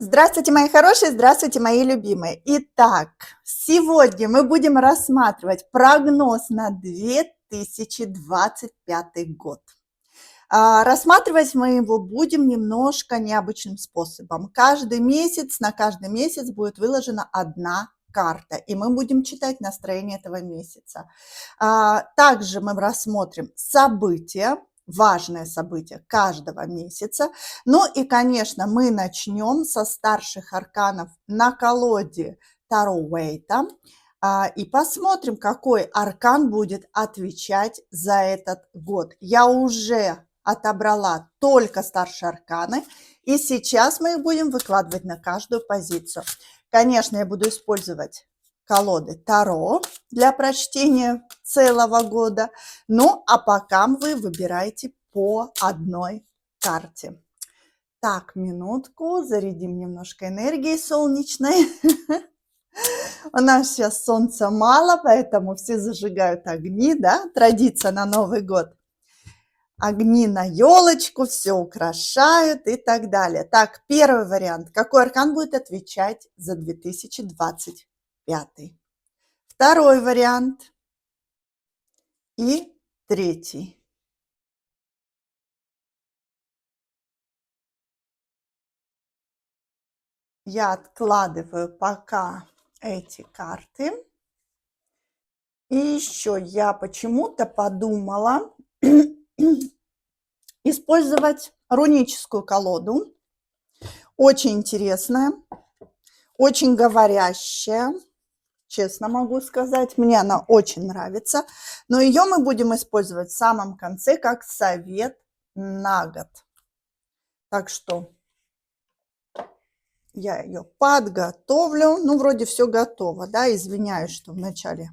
Здравствуйте, мои хорошие, здравствуйте, мои любимые. Итак, сегодня мы будем рассматривать прогноз на 2025 год. Рассматривать мы его будем немножко необычным способом. На каждый месяц будет выложена одна карта, и мы будем читать настроение этого месяца. Также мы рассмотрим события, важное событие каждого месяца. Ну и, конечно, мы начнем со старших арканов на колоде Таро Уэйта и посмотрим, какой аркан будет отвечать за этот год. Я уже отобрала только старшие арканы, и сейчас мы их будем выкладывать на каждую позицию. Конечно, я буду использовать колоды Таро для прочтения целого года. Ну, а пока вы выбираете по одной карте. Так, минутку, зарядим немножко энергии солнечной. У нас сейчас солнца мало, поэтому все зажигают огни, да, традиция на Новый год. Огни на елочку, все украшают и так далее. Так, первый вариант. Какой аркан будет отвечать за 2025? Второй вариант и третий. Я откладываю пока эти карты. И еще я почему-то подумала использовать руническую колоду. Очень интересная, очень говорящая. Честно могу сказать, мне она очень нравится, но ее мы будем использовать в самом конце как совет на год. Так что я ее подготовлю. Ну, вроде все готово, да, извиняюсь, что вначале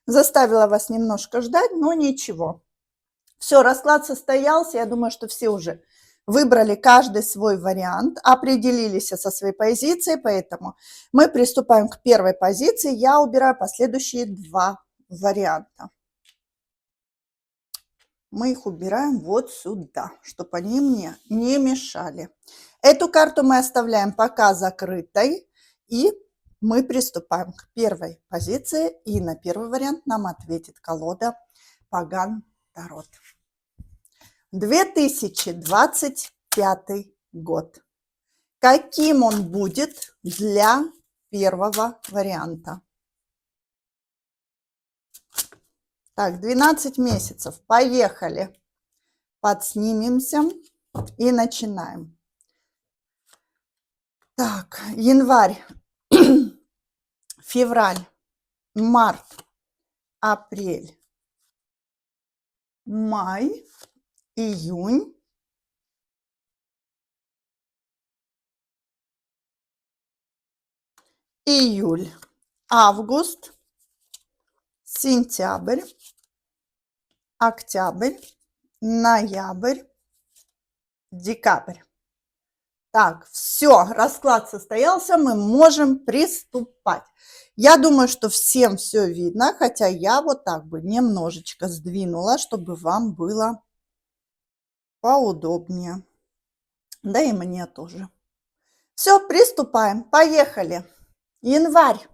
заставила вас немножко ждать, но ничего. Все, расклад состоялся, я думаю, что все уже выбрали каждый свой вариант, определились со своей позицией, поэтому мы приступаем к первой позиции. Я убираю последующие два варианта. Мы их убираем вот сюда, чтобы они мне не мешали. Эту карту мы оставляем пока закрытой, и мы приступаем к первой позиции, и на первый вариант нам ответит колода Паган Тарот. 2025 год. Каким он будет для первого варианта? Так, 12 месяцев. Поехали. Подснимемся и начинаем. Так, январь, февраль, март, апрель, май, июнь, июль, август, сентябрь, октябрь, ноябрь, декабрь. Так, все, расклад состоялся, мы можем приступать. Я думаю, что всем все видно, хотя я вот так бы немножечко сдвинула, чтобы вам было поудобнее. Да и мне тоже. Все, приступаем, поехали. Январь.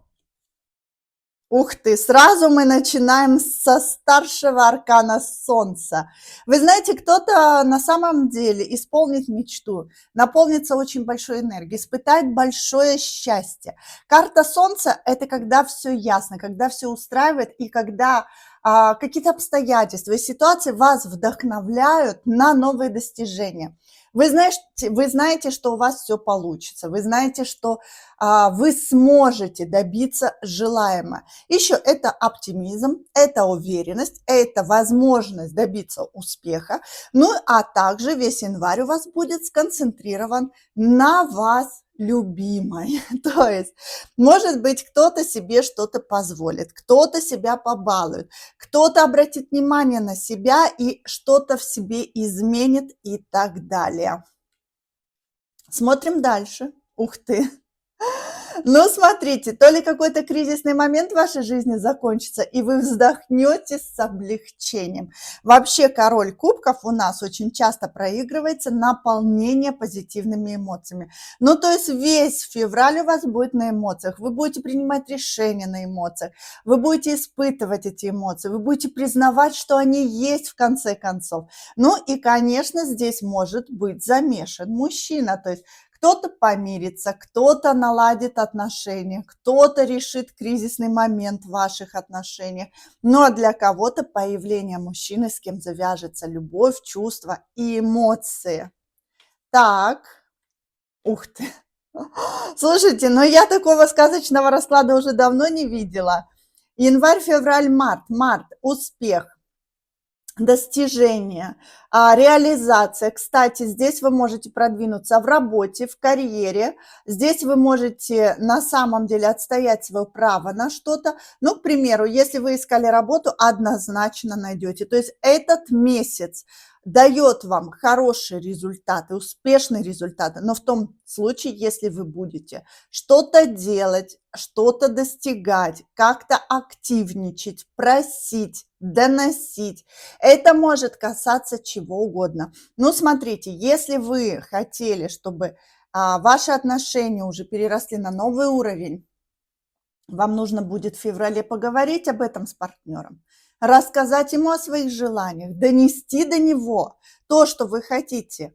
Ух ты, сразу мы начинаем со старшего аркана Солнца. Вы знаете, кто-то на самом деле исполнит мечту, наполнится очень большой энергией, испытает большое счастье. Карта Солнца – это когда все ясно, когда все устраивает и когда какие-то обстоятельства и ситуации вас вдохновляют на новые достижения. Вы знаете, что у вас все получится, вы знаете, что вы сможете добиться желаемого. Еще это оптимизм, это уверенность, это возможность добиться успеха. Ну, а также весь январь у вас будет сконцентрирован на вас, любимой. То есть, может быть, кто-то себе что-то позволит, кто-то себя побалует, кто-то обратит внимание на себя и что-то в себе изменит и так далее. Смотрим дальше. Ух ты! Ну, смотрите, то ли какой-то кризисный момент в вашей жизни закончится, и вы вздохнете с облегчением. Вообще, король кубков у нас очень часто проигрывается наполнение позитивными эмоциями. Ну, то есть весь февраль у вас будет на эмоциях, вы будете принимать решения на эмоциях, вы будете испытывать эти эмоции, вы будете признавать, что они есть в конце концов. Ну и, конечно, здесь может быть замешан мужчина, то есть кто-то помирится, кто-то наладит отношения, кто-то решит кризисный момент в ваших отношениях. Ну а для кого-то появление мужчины, с кем завяжется любовь, чувства и эмоции. Так, ух ты. Слушайте, ну я такого сказочного расклада уже давно не видела. Январь, февраль, март. Март – успех, достижения, реализация. Кстати, здесь вы можете продвинуться в работе, в карьере. Здесь вы можете на самом деле отстоять свое право на что-то. Ну, к примеру, если вы искали работу, однозначно найдете. То есть этот месяц дает вам хорошие результаты, успешные результаты, но в том случае, если вы будете что-то делать, что-то достигать, как-то активничать, просить, доносить. Это может касаться чего угодно. Ну, смотрите, если вы хотели, чтобы ваши отношения уже переросли на новый уровень, вам нужно будет в феврале поговорить об этом с партнером, рассказать ему о своих желаниях, донести до него то, что вы хотите.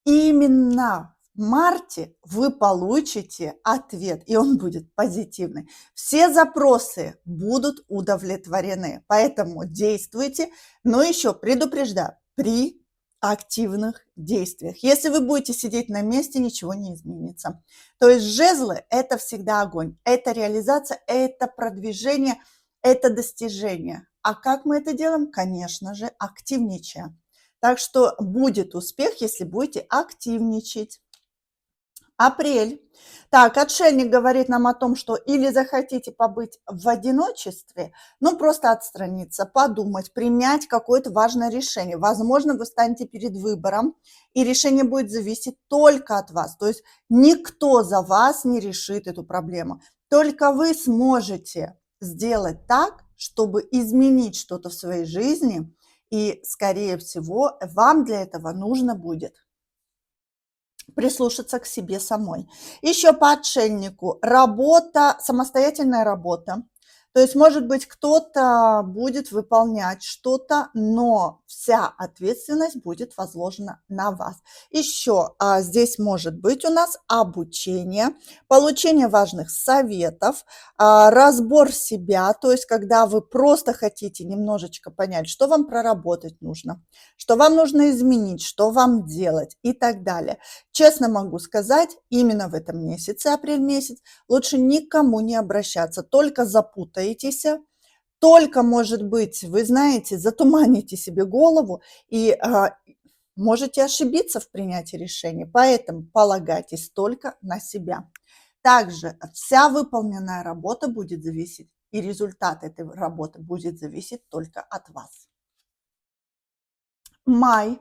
И именно в марте вы получите ответ, и он будет позитивный. Все запросы будут удовлетворены, поэтому действуйте. Но еще предупреждаю, при активных действиях. Если вы будете сидеть на месте, ничего не изменится. То есть жезлы – это всегда огонь, это реализация, это продвижение, это достижение. А как мы это делаем? Конечно же, активничая. Так что будет успех, если будете активничать. Апрель. Так, отшельник говорит нам о том, что или захотите побыть в одиночестве, ну просто отстраниться, подумать, принять какое-то важное решение. Возможно, вы станете перед выбором, и решение будет зависеть только от вас. То есть никто за вас не решит эту проблему. Только вы сможете сделать так, чтобы изменить что-то в своей жизни, и, скорее всего, вам для этого нужно будет прислушаться к себе самой. Еще по отшельнику. Работа, самостоятельная работа. То есть, может быть, кто-то будет выполнять что-то, но вся ответственность будет возложена на вас. Еще здесь может быть у нас обучение, получение важных советов, разбор себя, то есть когда вы просто хотите немножечко понять, что вам проработать нужно, что вам нужно изменить, что вам делать и так далее. Честно могу сказать, именно в этом месяце, апрель месяц, лучше никому не обращаться, только запутаетесь, только, может быть, вы знаете, затуманите себе голову и можете ошибиться в принятии решений, поэтому полагайтесь только на себя. Также вся выполненная работа будет зависеть, и результат этой работы будет зависеть только от вас. Май.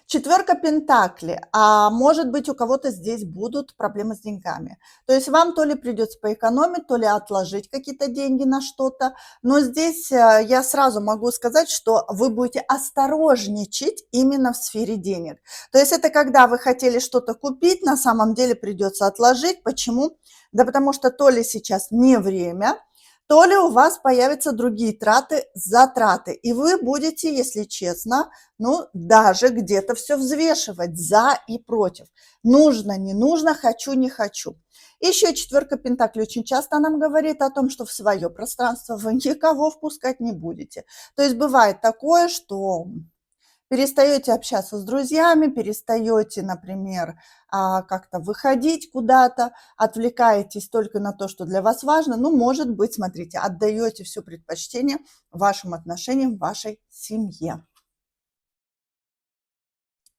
Четверка пентаклей. А может быть, у кого-то здесь будут проблемы с деньгами. То есть вам то ли придется поэкономить, то ли отложить какие-то деньги на что-то. Но здесь я сразу могу сказать, что вы будете осторожничать именно в сфере денег. То есть это когда вы хотели что-то купить, на самом деле придется отложить. Почему? Да потому что то ли сейчас не время, то ли у вас появятся другие траты, затраты. И вы будете, если честно, ну, даже где-то все взвешивать за и против. Нужно, не нужно, хочу, не хочу. Еще четверка пентаклей очень часто нам говорит о том, что в свое пространство вы никого впускать не будете. То есть бывает такое, что перестаете общаться с друзьями, перестаете, например, как-то выходить куда-то, отвлекаетесь только на то, что для вас важно. Ну, может быть, смотрите, отдаете все предпочтение вашим отношениям, вашей семье.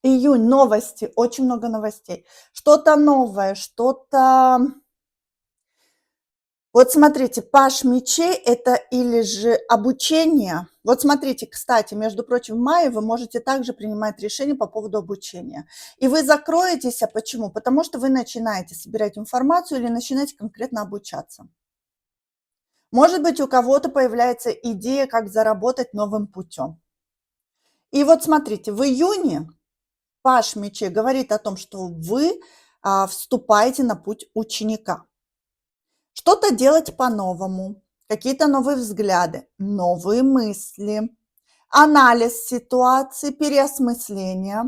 Июнь, новости, очень много новостей. Что-то новое, что-то Вот смотрите, паш мечей – это или же обучение. Вот смотрите, кстати, между прочим, в мае вы можете также принимать решения по поводу обучения. И вы закроетесь, а почему? Потому что вы начинаете собирать информацию или начинаете конкретно обучаться. Может быть, у кого-то появляется идея, как заработать новым путем. И вот смотрите, в июне паш мечей говорит о том, что вы вступаете на путь ученика. Что-то делать по-новому, какие-то новые взгляды, новые мысли, анализ ситуации, переосмысление.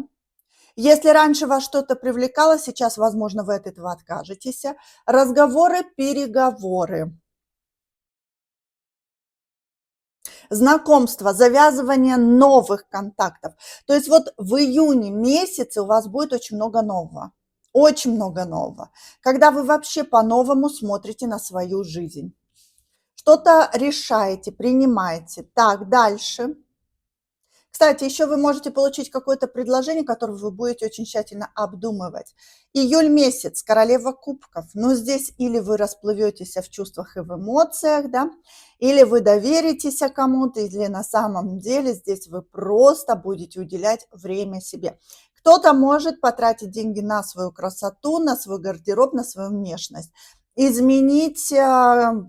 Если раньше вас что-то привлекало, сейчас, возможно, вы от этого откажетесь. Разговоры, переговоры, знакомства, завязывание новых контактов. То есть вот в июне месяце у вас будет очень много нового. Очень много нового. Когда вы вообще по-новому смотрите на свою жизнь. Что-то решаете, принимаете. Так, дальше. Кстати, еще вы можете получить какое-то предложение, которое вы будете очень тщательно обдумывать. Июль месяц, королева кубков. Ну, здесь или вы расплыветесь в чувствах и в эмоциях, да, или вы доверитесь кому-то, или на самом деле здесь вы просто будете уделять время себе. Кто-то может потратить деньги на свою красоту, на свой гардероб, на свою внешность. Изменить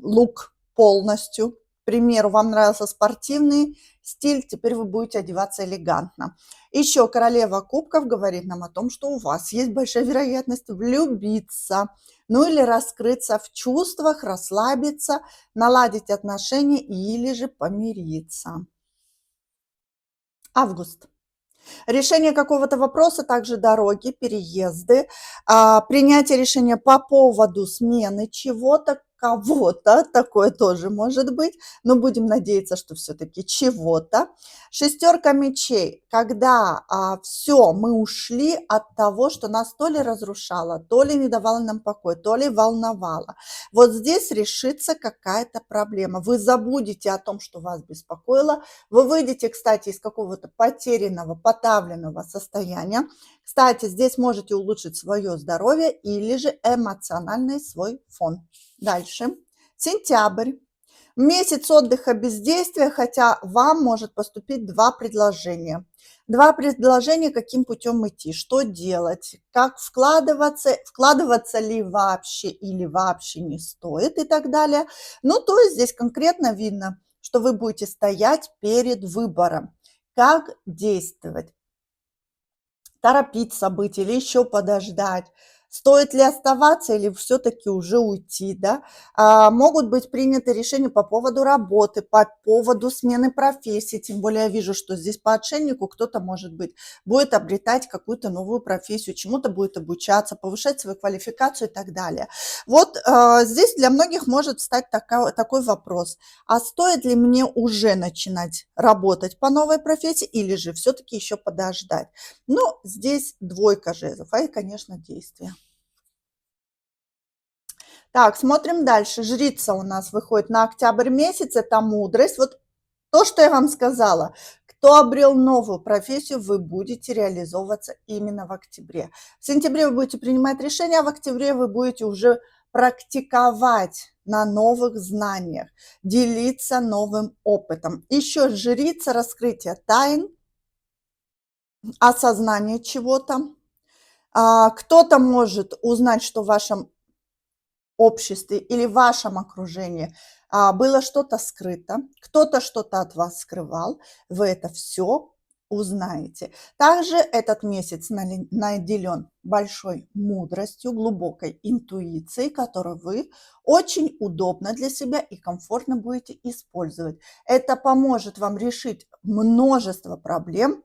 лук полностью. К примеру, вам нравился спортивный стиль, теперь вы будете одеваться элегантно. Еще королева кубков говорит нам о том, что у вас есть большая вероятность влюбиться, ну или раскрыться в чувствах, расслабиться, наладить отношения или же помириться. Август. Решение какого-то вопроса, также дороги, переезды, принятие решения по поводу смены чего-то, кого-то, такое тоже может быть, но будем надеяться, что все-таки чего-то. Шестерка мечей, когда все, мы ушли от того, что нас то ли разрушало, то ли не давало нам покоя, то ли волновало. Вот здесь решится какая-то проблема. Вы забудете о том, что вас беспокоило, вы выйдете, кстати, из какого-то потерянного, подавленного состояния. Кстати, здесь можете улучшить свое здоровье или же эмоциональный свой фон. Дальше. Сентябрь. Месяц отдыха, бездействия, хотя вам может поступить два предложения. Два предложения, каким путем идти, что делать, как вкладываться ли вообще или вообще не стоит и так далее. Ну, то есть здесь конкретно видно, что вы будете стоять перед выбором, как действовать, торопиться быть или еще подождать, стоит ли оставаться или все-таки уже уйти, да. Могут быть приняты решения по поводу работы, по поводу смены профессии, тем более я вижу, что здесь по отшельнику кто-то, может быть, будет обретать какую-то новую профессию, чему-то будет обучаться, повышать свою квалификацию и так далее. Вот здесь для многих может стать такой вопрос, а стоит ли мне уже начинать работать по новой профессии или же все-таки еще подождать? Ну, здесь двойка жезлов, и, конечно, действие. Так, смотрим дальше. Жрица у нас выходит на октябрь месяц, это мудрость. Вот то, что я вам сказала. Кто обрел новую профессию, вы будете реализовываться именно в октябре. В сентябре вы будете принимать решения, а в октябре вы будете уже практиковать на новых знаниях, делиться новым опытом. Еще жрица, раскрытие тайн, осознание чего-то. Кто-то может узнать, что в вашем обществе или в вашем окружении было что-то скрыто, кто-то что-то от вас скрывал, вы это все узнаете. Также этот месяц наделен большой мудростью, глубокой интуицией, которую вы очень удобно для себя и комфортно будете использовать. Это поможет вам решить множество проблем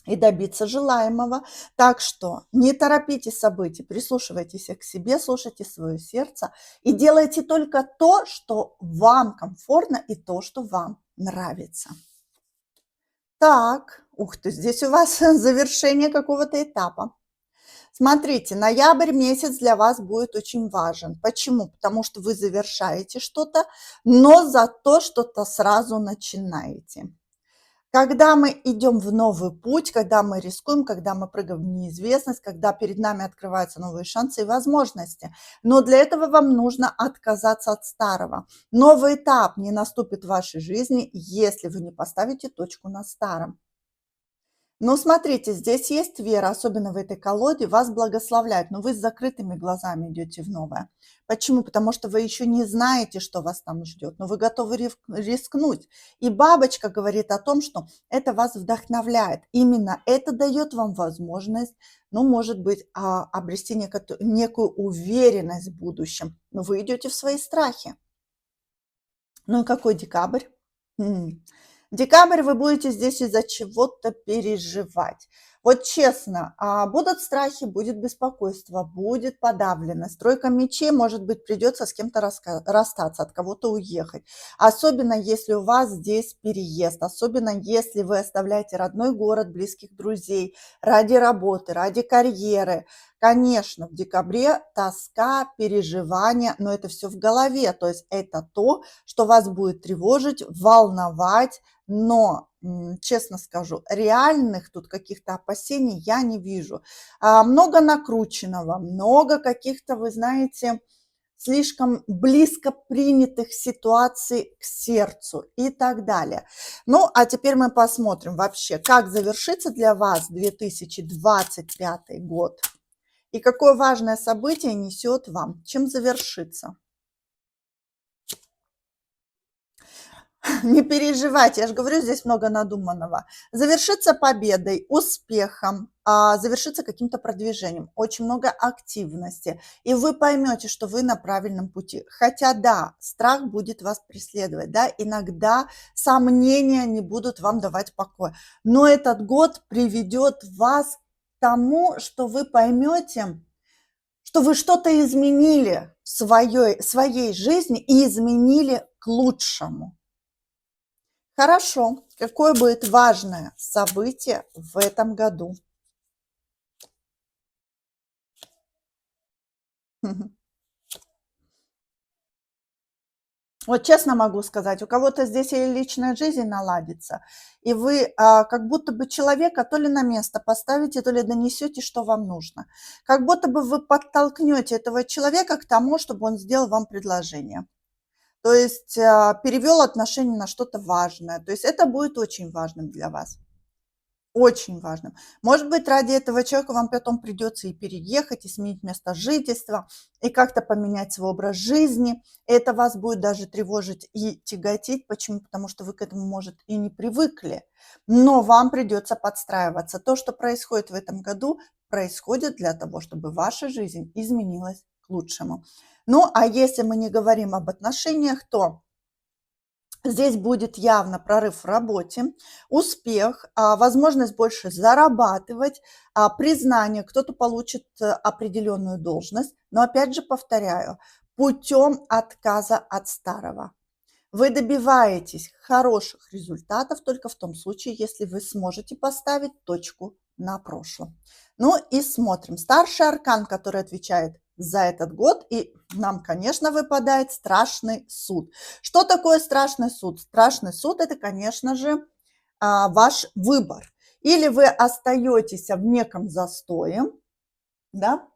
и добиться желаемого. Так что не торопите события, прислушивайтесь к себе, слушайте свое сердце и делайте только то, что вам комфортно и то, что вам нравится. Так, ух ты, здесь у вас завершение какого-то этапа. Смотрите, ноябрь месяц для вас будет очень важен. Почему? Потому что вы завершаете что-то, но зато что-то сразу начинаете. Когда мы идем в новый путь, когда мы рискуем, когда мы прыгаем в неизвестность, когда перед нами открываются новые шансы и возможности. Но для этого вам нужно отказаться от старого. Новый этап не наступит в вашей жизни, если вы не поставите точку на старом. Но смотрите, здесь есть вера, особенно в этой колоде, вас благословляют, но вы с закрытыми глазами идете в новое. Почему? Потому что вы еще не знаете, что вас там ждет, но вы готовы рискнуть. И бабочка говорит о том, что это вас вдохновляет. Именно это дает вам возможность, ну, может быть, обрести некую уверенность в будущем. Но вы идете в свои страхи. Ну и какой декабрь? Декабрь вы будете здесь из-за чего-то переживать. Вот честно, будут страхи, будет беспокойство, будет подавленность. Тройка мечей, может быть, придется с кем-то расстаться, от кого-то уехать. Особенно, если у вас здесь переезд, особенно, если вы оставляете родной город, близких друзей ради работы, ради карьеры. Конечно, в декабре тоска, переживания, но это все в голове. То есть это то, что вас будет тревожить, волновать, но, честно скажу, реальных тут каких-то опасений я не вижу. Много накрученного, много каких-то, вы знаете, слишком близко принятых ситуаций к сердцу и так далее. Ну, а теперь мы посмотрим вообще, как завершится для вас 2025 год и какое важное событие несет вам, чем завершится. Не переживайте, я же говорю, здесь много надуманного. Завершится победой, успехом, завершится каким-то продвижением, очень много активности, и вы поймете, что вы на правильном пути. Хотя да, страх будет вас преследовать, да, иногда сомнения не будут вам давать покоя, но этот год приведет вас к тому, что вы поймете, что вы что-то изменили в своей жизни и изменили к лучшему. Хорошо. Какое будет важное событие в этом году? Вот честно могу сказать, у кого-то здесь и личная жизнь наладится, и вы как будто бы человека то ли на место поставите, то ли донесете, что вам нужно. Как будто бы вы подтолкнете этого человека к тому, чтобы он сделал вам предложение. То есть перевел отношения на что-то важное. То есть это будет очень важным для вас. Очень важным. Может быть, ради этого человека вам потом придется и переехать, и сменить место жительства, и как-то поменять свой образ жизни. Это вас будет даже тревожить и тяготить. Почему? Потому что вы к этому, может, и не привыкли. Но вам придется подстраиваться. То, что происходит в этом году, происходит для того, чтобы ваша жизнь изменилась к лучшему. Ну, а если мы не говорим об отношениях, то здесь будет явно прорыв в работе, успех, возможность больше зарабатывать, признание, кто-то получит определенную должность. Но опять же повторяю, путем отказа от старого. Вы добиваетесь хороших результатов только в том случае, если вы сможете поставить точку на прошлом. Ну и смотрим. Старший аркан, который отвечает за этот год, и нам, конечно, выпадает страшный суд. Что такое страшный суд? Страшный суд – это, конечно же, ваш выбор. Или вы остаетесь в неком застое, да,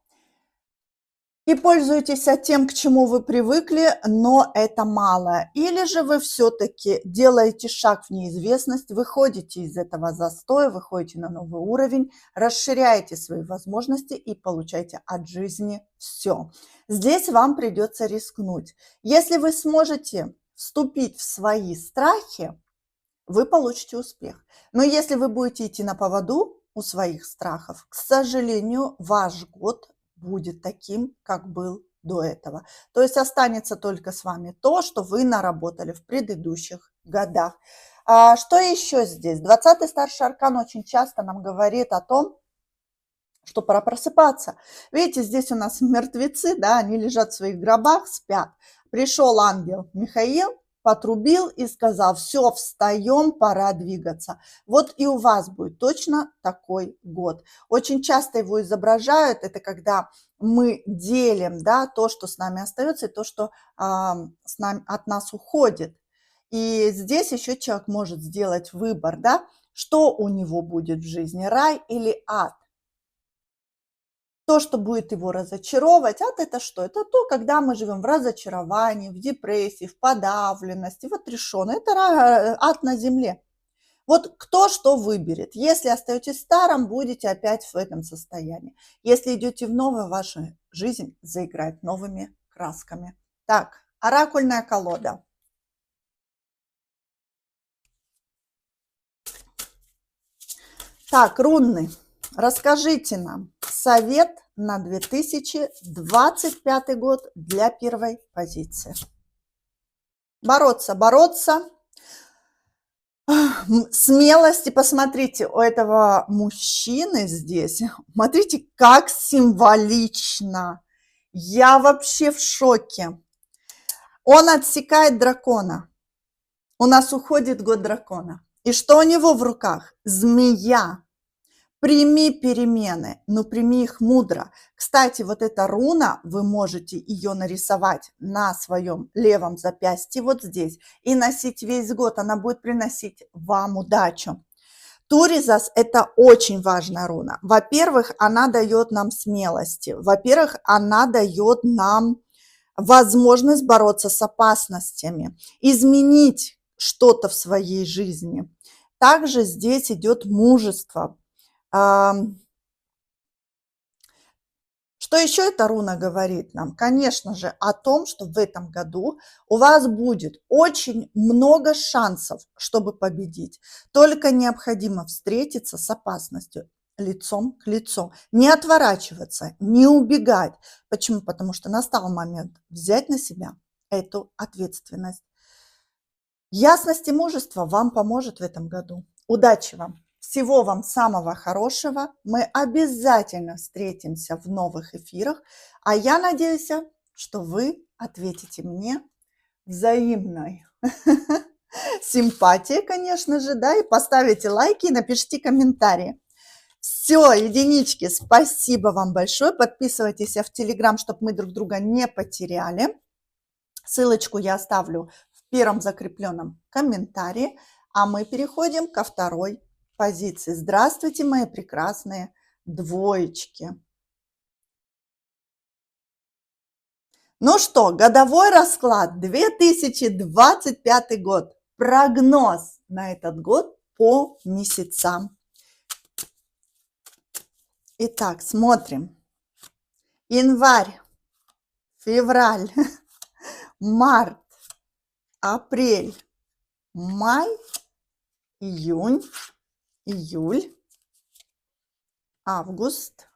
и пользуетесь тем, к чему вы привыкли, но это мало. Или же вы все-таки делаете шаг в неизвестность, выходите из этого застоя, выходите на новый уровень, расширяете свои возможности и получаете от жизни все. Здесь вам придется рискнуть. Если вы сможете вступить в свои страхи, вы получите успех. Но если вы будете идти на поводу у своих страхов, к сожалению, ваш год будет таким, как был до этого. То есть останется только с вами то, что вы наработали в предыдущих годах. Что еще здесь? 20-й старший аркан очень часто нам говорит о том, что пора просыпаться. Видите, здесь у нас мертвецы, да, они лежат в своих гробах, спят. Пришел ангел Михаил, потрубил и сказал: все, встаем, пора двигаться. Вот и у вас будет точно такой год. Очень часто его изображают, это когда мы делим, да, то, что с нами остается, и то, что от нас уходит. И здесь еще человек может сделать выбор, да, что у него будет в жизни, рай или ад. То, что будет его разочаровывать, ад это что? Это то, когда мы живем в разочаровании, в депрессии, в подавленности, в отрешенности. Это ад на земле. Вот кто что выберет. Если остаетесь старым, будете опять в этом состоянии. Если идете в новое, ваша жизнь заиграет новыми красками. Так, оракульная колода. Так, рунный, расскажите нам совет на 2025 год для первой позиции. Бороться, бороться. Смелости, посмотрите, у этого мужчины здесь, смотрите, как символично. Я вообще в шоке. Он отсекает дракона. У нас уходит год дракона. И что у него в руках? Змея. Прими перемены, но прими их мудро. Кстати, вот эта руна, вы можете ее нарисовать на своем левом запястье, вот здесь, и носить весь год. Она будет приносить вам удачу. Туризас – это очень важная руна. Во-первых, она дает нам смелости. Во-первых, она дает нам возможность бороться с опасностями, изменить что-то в своей жизни. Также здесь идет мужество. Что еще эта руна говорит нам? Конечно же, о том, что в этом году у вас будет очень много шансов, чтобы победить. Только необходимо встретиться с опасностью лицом к лицу. Не отворачиваться, не убегать. Почему? Потому что настал момент взять на себя эту ответственность. Ясность и мужество вам поможет в этом году. Удачи вам! Всего вам самого хорошего. Мы обязательно встретимся в новых эфирах. А я надеюсь, что вы ответите мне взаимной симпатией, конечно же, да, и поставите лайки и напишите комментарии. Все, единички, спасибо вам большое. Подписывайтесь в Telegram, чтобы мы друг друга не потеряли. Ссылочку я оставлю в первом закрепленном комментарии. А мы переходим ко второй позиции. Здравствуйте, мои прекрасные двоечки. Ну что, годовой расклад 2025 год. Прогноз на этот год по месяцам. Итак, смотрим. Январь, февраль, март, апрель, май, июнь, июль, август,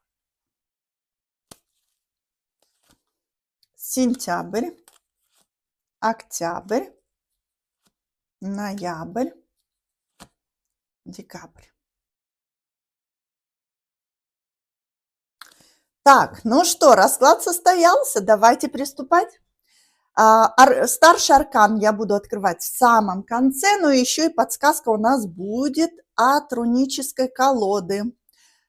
сентябрь, октябрь, ноябрь, декабрь. Так, ну что, расклад состоялся, давайте приступать. Старший аркан я буду открывать в самом конце, но еще и подсказка у нас будет от рунической колоды.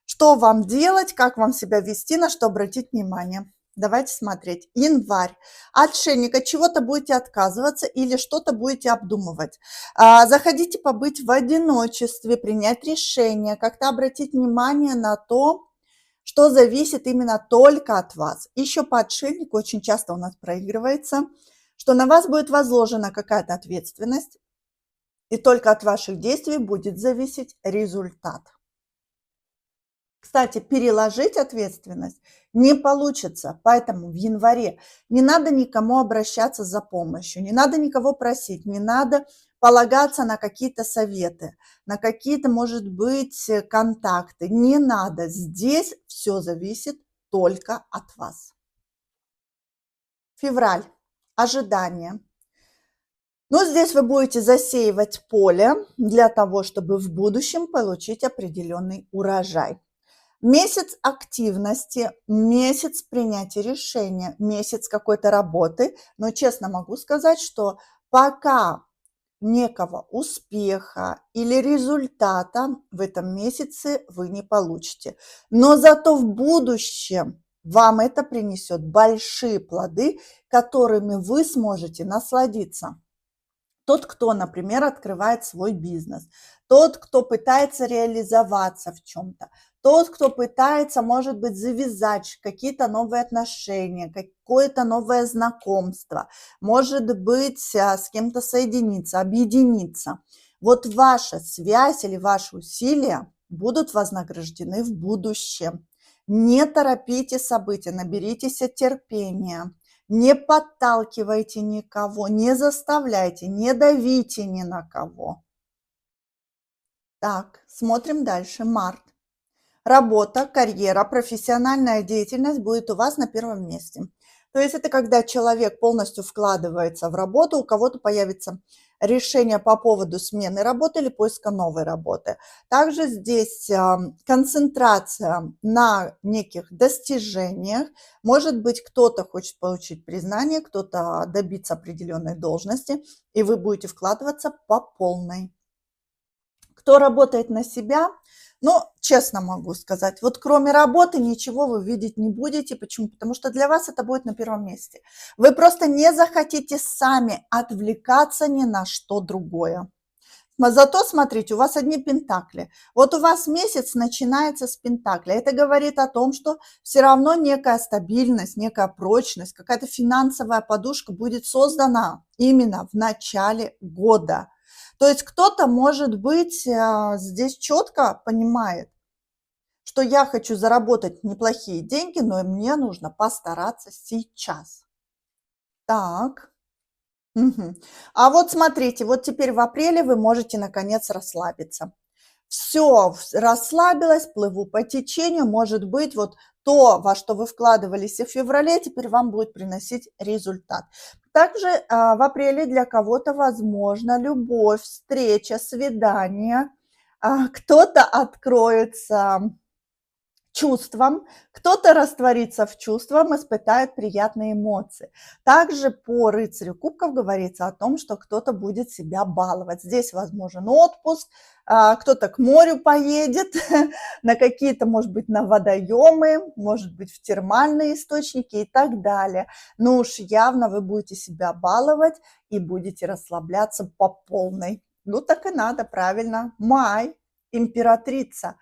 Что вам делать, как вам себя вести, на что обратить внимание. Давайте смотреть. Январь. Отшельник, от чего-то будете отказываться или что-то будете обдумывать. Заходите побыть в одиночестве, принять решение, как-то обратить внимание на то, что зависит именно только от вас. Еще по отшельнику очень часто у нас проигрывается, что на вас будет возложена какая-то ответственность, и только от ваших действий будет зависеть результат. Кстати, переложить ответственность не получится, поэтому в январе не надо никому обращаться за помощью, не надо никого просить, не надо полагаться на какие-то советы, на какие-то, может быть, контакты. Не надо. Здесь все зависит только от вас. Февраль. Ожидание. Ну, здесь вы будете засеивать поле для того, чтобы в будущем получить определенный урожай. Месяц активности, месяц принятия решения, месяц какой-то работы. Но честно могу сказать, что пока некого успеха или результата в этом месяце вы не получите. Но зато в будущем вам это принесет большие плоды, которыми вы сможете насладиться. Тот, кто, например, открывает свой бизнес, тот, кто пытается реализоваться в чем-то, тот, кто пытается, может быть, завязать какие-то новые отношения, какое-то новое знакомство, может быть, с кем-то соединиться, объединиться. Вот ваша связь или ваши усилия будут вознаграждены в будущем. Не торопите события, наберитесь терпения. Не подталкивайте никого, не заставляйте, не давите ни на кого. Так, смотрим дальше. Март. Работа, карьера, профессиональная деятельность будет у вас на первом месте. То есть это когда человек полностью вкладывается в работу, у кого-то появится решение по поводу смены работы или поиска новой работы. Также здесь концентрация на неких достижениях. Может быть, кто-то хочет получить признание, кто-то добиться определенной должности, и вы будете вкладываться по полной. Кто работает на себя, но честно могу сказать, вот кроме работы ничего вы видеть не будете. Почему? Потому что для вас это будет на первом месте. Вы просто не захотите сами отвлекаться ни на что другое. Но зато, смотрите, у вас одни пентакли. Вот у вас месяц начинается с пентакля. Это говорит о том, что все равно некая стабильность, некая прочность, какая-то финансовая подушка будет создана именно в начале года. То есть кто-то, может быть, здесь четко понимает, что я хочу заработать неплохие деньги, но мне нужно постараться сейчас. Так. Мгм. А вот смотрите, вот теперь в апреле вы можете наконец расслабиться. Все, расслабилась, плыву по течению. Может быть, вот то, во что вы вкладывались и в феврале, теперь вам будет приносить результат. Также в апреле для кого-то возможно любовь, встреча, свидание. Кто-то откроется чувствам, кто-то растворится в чувствах, испытает приятные эмоции. Также по рыцарю кубков говорится о том, что кто-то будет себя баловать. Здесь возможен отпуск, кто-то к морю поедет, на какие-то, может быть, на водоемы, может быть, в термальные источники и так далее. Но уж явно вы будете себя баловать и будете расслабляться по полной. Ну, так и надо, правильно. Май, императрица.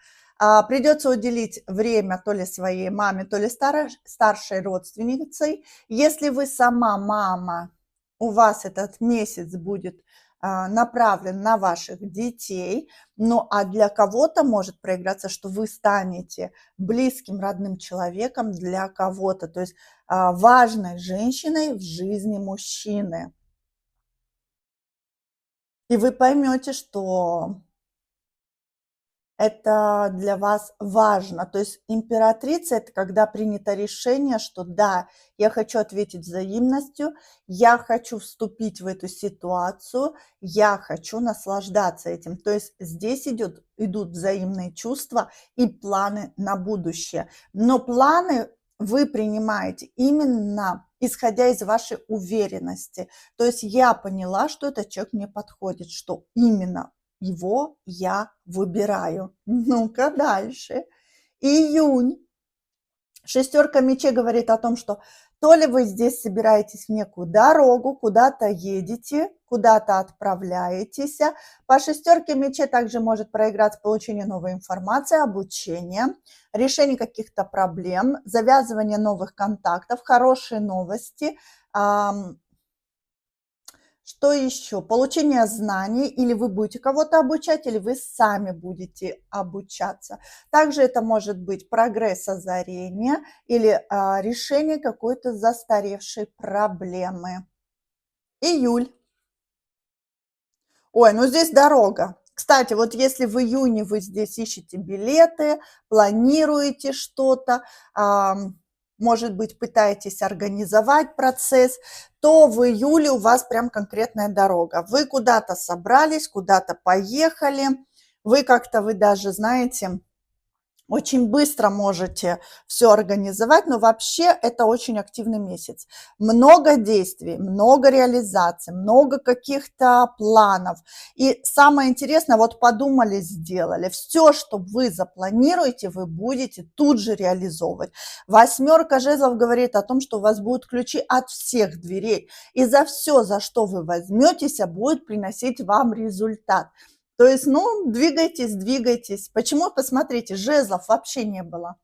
Придется уделить время то ли своей маме, то ли старшей родственницей. Если вы сама мама, у вас этот месяц будет направлен на ваших детей, ну а для кого-то может проиграться, что вы станете близким, родным человеком для кого-то, то есть важной женщиной в жизни мужчины. И вы поймете, что это для вас важно. То есть императрица – это когда принято решение, что да, я хочу ответить взаимностью, я хочу вступить в эту ситуацию, я хочу наслаждаться этим. То есть здесь идут взаимные чувства и планы на будущее. Но планы вы принимаете именно исходя из вашей уверенности. То есть я поняла, что этот человек мне подходит, что именно его я выбираю. Ну-ка дальше. Июнь. Шестерка мечей говорит о том, что то ли вы здесь собираетесь в некую дорогу, куда-то едете, куда-то отправляетесь. По шестерке мечей также может проиграться получение новой информации, обучение, решение каких-то проблем, завязывание новых контактов, хорошие новости. Что еще? Получение знаний, или вы будете кого-то обучать, или вы сами будете обучаться. Также это может быть прогресс, озарение или решение какой-то застаревшей проблемы. Июль. Ой, ну здесь дорога. Кстати, вот если в июне вы здесь ищете билеты, планируете что-то, может быть, пытаетесь организовать процесс, то в июле у вас прям конкретная дорога. Вы куда-то собрались, куда-то поехали, вы даже, знаете, очень быстро можете все организовать, но вообще это очень активный месяц. Много действий, много реализаций, много каких-то планов. И самое интересное, вот подумали, сделали. Все, что вы запланируете, вы будете тут же реализовывать. Восьмерка жезлов говорит о том, что у вас будут ключи от всех дверей. И за все, за что вы возьметесь, будет приносить вам результат. То есть, ну, двигайтесь, двигайтесь. Почему? Посмотрите, жезлов вообще не было.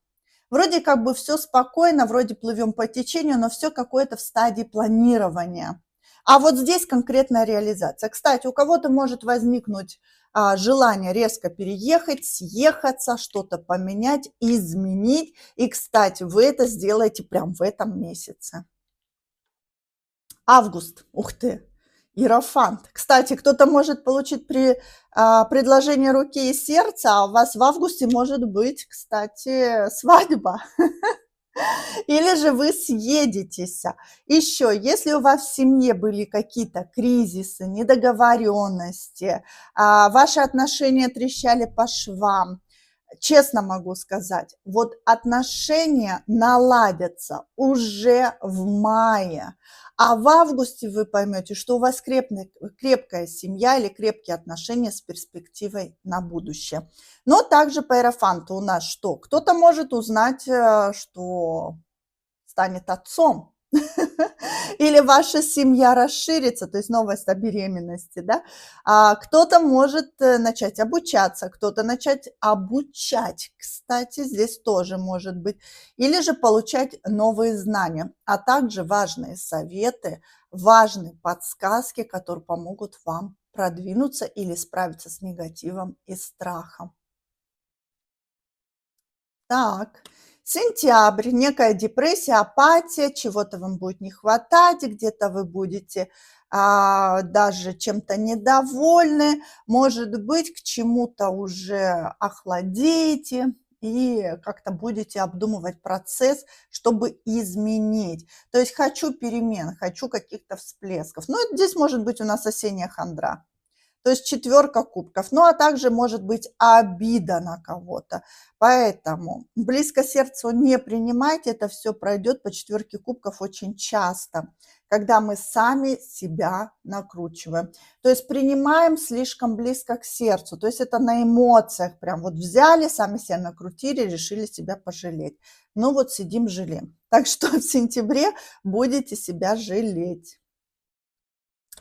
Вроде как бы все спокойно, вроде плывем по течению, но все какое-то в стадии планирования. А вот здесь конкретная реализация. Кстати, у кого-то может возникнуть желание резко переехать, съехаться, что-то поменять, изменить. И, кстати, вы это сделаете прямо в этом месяце. Август, ух ты, иерофант. Кстати, кто-то может получить предложение руки и сердца, а у вас в августе может быть, кстати, свадьба. Или же вы съедетесь. Еще, если у вас в семье были какие-то кризисы, недоговоренности, ваши отношения трещали по швам, честно могу сказать, вот отношения наладятся уже в мае, а в августе вы поймете, что у вас крепкая семья или крепкие отношения с перспективой на будущее. Но также по иерофанту у нас что? Кто-то может узнать, что станет отцом. Или ваша семья расширится, то есть новость о беременности, да. Кто-то может начать обучаться, кто-то начать обучать, кстати, здесь тоже может быть. Или же получать новые знания, а также важные советы, важные подсказки, которые помогут вам продвинуться или справиться с негативом и страхом. Так, сентябрь, некая депрессия, апатия, чего-то вам будет не хватать, где-то вы будете даже чем-то недовольны, может быть, к чему-то уже охладеете и как-то будете обдумывать процесс, чтобы изменить. То есть хочу перемен, хочу каких-то всплесков. Ну, здесь может быть у нас осенняя хандра. То есть четверка кубков. Ну, а также может быть обида на кого-то. Поэтому близко сердцу не принимайте, это все пройдет по четверке кубков очень часто, когда мы сами себя накручиваем. То есть принимаем слишком близко к сердцу. То есть это на эмоциях прям вот взяли, сами себя накрутили, решили себя пожалеть. Ну вот сидим, жалеем. Так что в сентябре будете себя жалеть.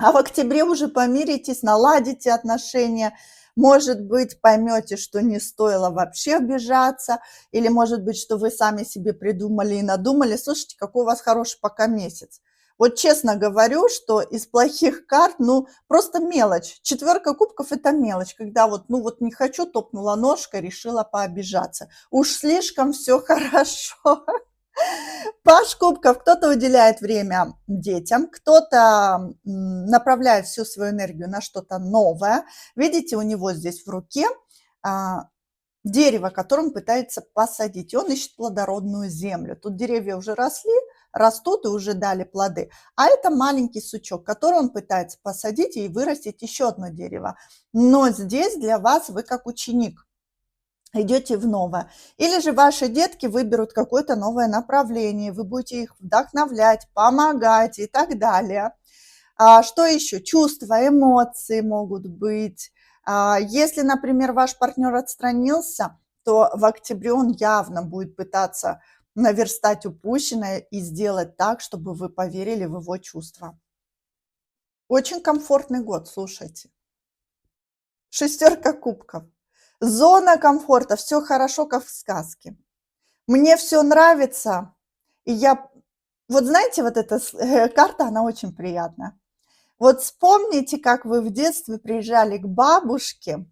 А в октябре уже помиритесь, наладите отношения. Может быть, поймете, что не стоило вообще обижаться, или, может быть, что вы сами себе придумали и надумали. Слушайте, какой у вас хороший пока месяц. Вот честно говорю, что из плохих карт, ну, просто мелочь. Четверка кубков – это мелочь, когда вот, ну, вот не хочу, топнула ножкой, решила пообижаться. Уж слишком все хорошо. Паж кубков, кто-то уделяет время детям, кто-то направляет всю свою энергию на что-то новое. Видите, у него здесь в руке дерево, которое он пытается посадить, и он ищет плодородную землю. Тут деревья уже росли, растут и уже дали плоды. А это маленький сучок, который он пытается посадить и вырастить еще одно дерево. Но здесь для вас вы как ученик идете в новое. Или же ваши детки выберут какое-то новое направление, вы будете их вдохновлять, помогать и так далее. Что еще? Чувства, эмоции могут быть. Если, например, ваш партнер отстранился, то в октябре он явно будет пытаться наверстать упущенное и сделать так, чтобы вы поверили в его чувства. Очень комфортный год, слушайте. Шестерка кубков. Зона комфорта, все хорошо, как в сказке. Мне все нравится, и я вот знаете, вот эта карта, она очень приятная. Вот вспомните, как вы в детстве приезжали к бабушке,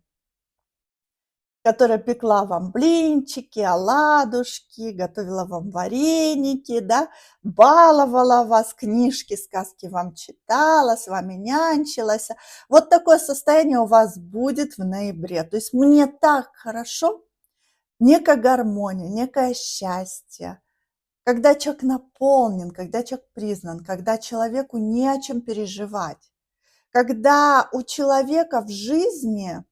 которая пекла вам блинчики, оладушки, готовила вам вареники, да, баловала вас, книжки, сказки вам читала, с вами нянчилась. Вот такое состояние у вас будет в ноябре. То есть мне так хорошо, некая гармония, некое счастье. Когда человек наполнен, когда человек признан, когда человеку не о чем переживать, когда у человека в жизни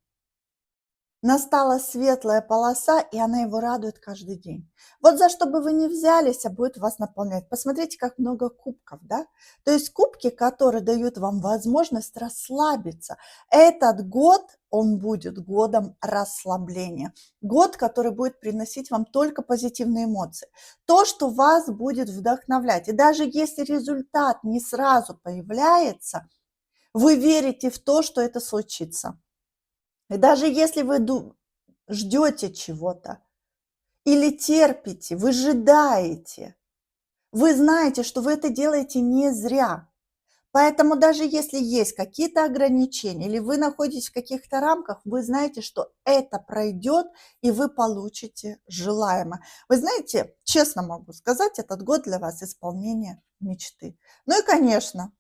Настала светлая полоса, и она его радует каждый день. Вот за что бы вы ни взялись, а будет вас наполнять. Посмотрите, как много кубков, да? То есть кубки, которые дают вам возможность расслабиться. Этот год, он будет годом расслабления. Год, который будет приносить вам только позитивные эмоции. То, что вас будет вдохновлять. И даже если результат не сразу появляется, вы верите в то, что это случится. И даже если вы ждете чего-то или терпите, выжидаете, вы знаете, что вы это делаете не зря. Поэтому даже если есть какие-то ограничения или вы находитесь в каких-то рамках, вы знаете, что это пройдет и вы получите желаемое. Вы знаете, честно могу сказать, этот год для вас исполнение мечты. Ну и, конечно,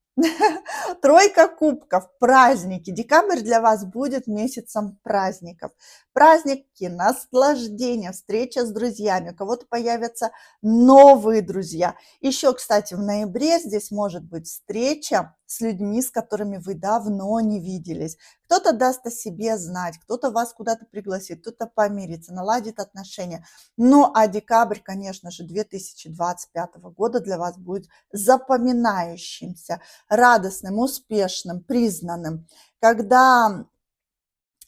тройка кубков, праздники. Декабрь для вас будет месяцем праздников. Праздники, наслаждения, встреча с друзьями. У кого-то появятся новые друзья. Еще, кстати, в ноябре здесь может быть встреча с людьми, с которыми вы давно не виделись. Кто-то даст о себе знать, кто-то вас куда-то пригласит, кто-то помирится, наладит отношения. Ну, а декабрь, конечно же, 2025 года для вас будет запоминающимся, радостным, успешным, признанным, когда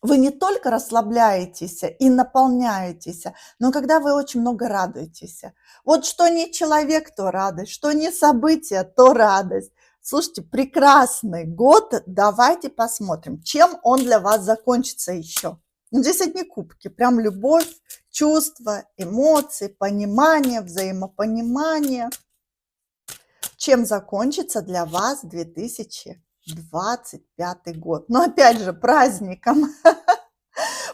вы не только расслабляетесь и наполняетесь, но когда вы очень много радуетесь. Вот что не человек, то радость, что не событие, то радость. Слушайте, прекрасный год, давайте посмотрим, чем он для вас закончится еще. Ну, здесь одни кубки, прям любовь, чувства, эмоции, понимание, взаимопонимание. Чем закончится для вас 2025 год? Но опять же, праздником.